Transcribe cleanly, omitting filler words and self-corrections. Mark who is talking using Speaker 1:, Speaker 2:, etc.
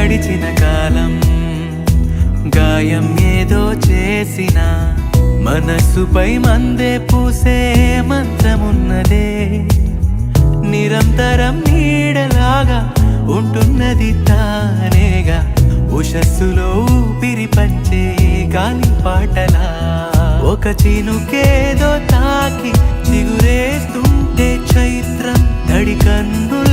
Speaker 1: గడిచిన కాలం గాయం ఏదో చేసిన మనసుపై మందే పూసే మంత్రమున్నదే నిరంతరం నీడలాగా ఉంటున్నది తానేగా ఉషస్సులో ఊపిరి పంచే గాలి పాటలా ఒక చినుకేదో తాకి చిగురేస్తుంటే చైత్రం తడి కన్ను